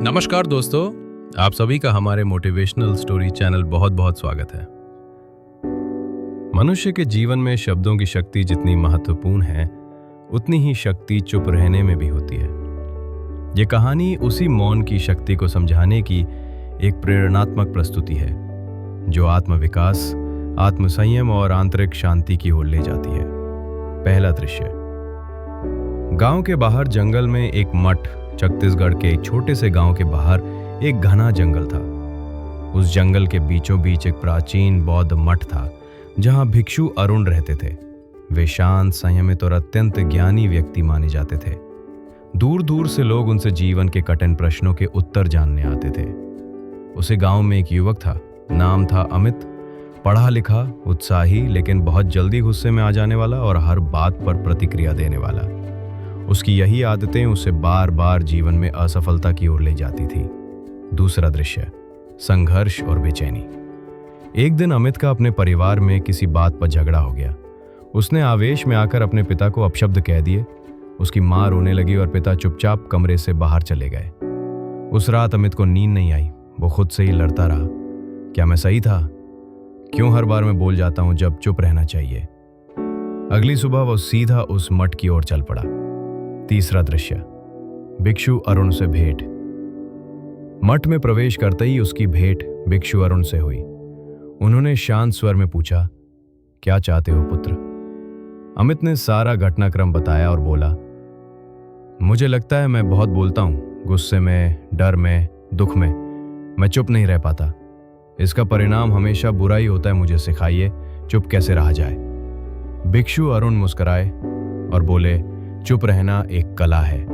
नमस्कार दोस्तों, आप सभी का हमारे मोटिवेशनल स्टोरी चैनल बहुत बहुत स्वागत है। मनुष्य के जीवन में शब्दों की शक्ति जितनी महत्वपूर्ण है, उतनी ही शक्ति चुप रहने में भी होती है। ये कहानी उसी मौन की शक्ति को समझाने की एक प्रेरणात्मक प्रस्तुति है, जो आत्मविकास, आत्मसंयम और आंतरिक शांति की ओर ले जाती है। पहला दृश्य। गांव के बाहर जंगल में एक मठ। छत्तीसगढ़ के एक छोटे से गांव के बाहर एक घना जंगल था। उस जंगल के बीचों बीच एक प्राचीन बौद्ध मठ था, जहां भिक्षु अरुण रहते थे। वे शांत, संयमित और अत्यंत ज्ञानी व्यक्ति माने जाते थे। दूर दूर से लोग उनसे जीवन के कठिन प्रश्नों के उत्तर जानने आते थे। उसे गांव में एक युवक था, नाम था अमित। पढ़ा लिखा, उत्साही, लेकिन बहुत जल्दी गुस्से में आ जाने वाला और हर बात पर प्रतिक्रिया देने वाला। उसकी यही आदतें उसे बार बार जीवन में असफलता की ओर ले जाती थी। दूसरा दृश्य। संघर्ष और बेचैनी। एक दिन अमित का अपने परिवार में किसी बात पर झगड़ा हो गया। उसने आवेश में आकर अपने पिता को अपशब्द कह दिए। उसकी मां रोने लगी और पिता चुपचाप कमरे से बाहर चले गए। उस रात अमित को नींद नहीं आई। वो खुद से ही लड़ता रहा, क्या मैं सही था? क्यों हर बार मैं बोल जाता हूं जब चुप रहना चाहिए? अगली सुबह वो सीधा उस मठ की ओर चल पड़ा। तीसरा दृश्य। भिक्षु अरुण से भेंट। मठ में प्रवेश करते ही उसकी भेंट भिक्षु अरुण से हुई। उन्होंने शांत स्वर में पूछा, क्या चाहते हो पुत्र? अमित ने सारा घटनाक्रम बताया और बोला, मुझे लगता है मैं बहुत बोलता हूं, गुस्से में, डर में, दुख में। मैं चुप नहीं रह पाता। इसका परिणाम हमेशा बुरा ही होता है। मुझे सिखाइए चुप कैसे रहा जाए। भिक्षु अरुण मुस्कुराए और बोले, चुप रहना एक कला है,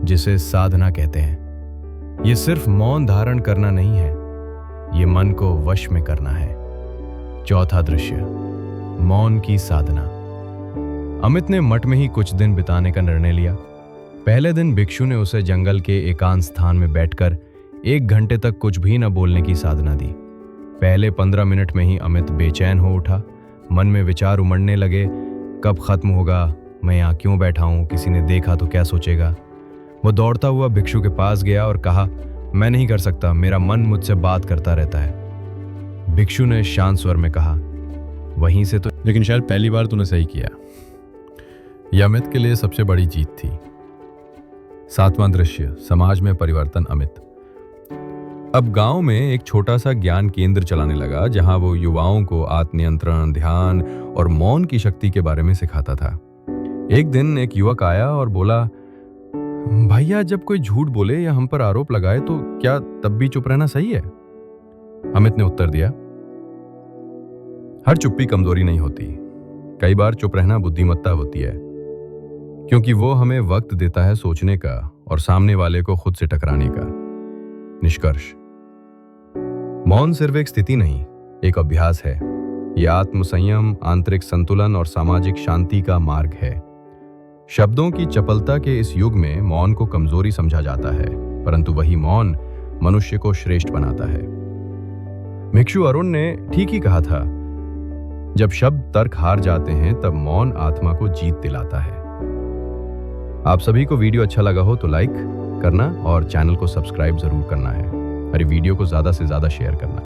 जिसे साधना कहते हैं। ये सिर्फ मौन धारण करना नहीं है, ये मन को वश में करना है। चौथा दृश्य। मौन की साधना। अमित ने मठ में ही कुछ दिन बिताने का निर्णय लिया। पहले दिन भिक्षु ने उसे जंगल के एकांत स्थान में बैठकर 1 घंटे तक कुछ भी न बोलने की साधना दी। पहले 15 मिनट में ही अमित बेचैन हो उठा। मन में विचार उमड़ने लगे, कब खत्म होगा? मैं यहाँ क्यों बैठा हूँ? किसी ने देखा तो क्या सोचेगा? वो दौड़ता हुआ भिक्षु के पास गया और कहा, मैं नहीं कर सकता, मेरा मन मुझसे बात करता रहता है। भिक्षु ने शांत स्वर में कहा, वहीं से तो। लेकिन शायद पहली बार तूने सही किया। यह अमित के लिए सबसे बड़ी जीत थी। 7वां दृश्य। समाज में परिवर्तन। अमित अब गांव में एक छोटा सा ज्ञान केंद्र चलाने लगा, जहां वो युवाओं को आत्मनियंत्रण, ध्यान और मौन की शक्ति के बारे में सिखाता था। एक दिन एक युवक आया और बोला, भैया, जब कोई झूठ बोले या हम पर आरोप लगाए तो क्या तब भी चुप रहना सही है? अमित ने उत्तर दिया, हर चुप्पी कमजोरी नहीं होती। कई बार चुप रहना बुद्धिमत्ता होती है, क्योंकि वो हमें वक्त देता है सोचने का और सामने वाले को खुद से टकराने का। निष्कर्ष। मौन सिर्फ एक स्थिति नहीं, एक अभ्यास है। यह आत्मसंयम, आंतरिक संतुलन और सामाजिक शांति का मार्ग है। शब्दों की चपलता के इस युग में मौन को कमजोरी समझा जाता है, परंतु वही मौन मनुष्य को श्रेष्ठ बनाता है। भिक्षु अरुण ने ठीक ही कहा था, जब शब्द तर्क हार जाते हैं तब मौन आत्मा को जीत दिलाता है। आप सभी को वीडियो अच्छा लगा हो तो लाइक करना और चैनल को सब्सक्राइब जरूर करना है। हमारी वीडियो को ज्यादा से ज्यादा शेयर करना।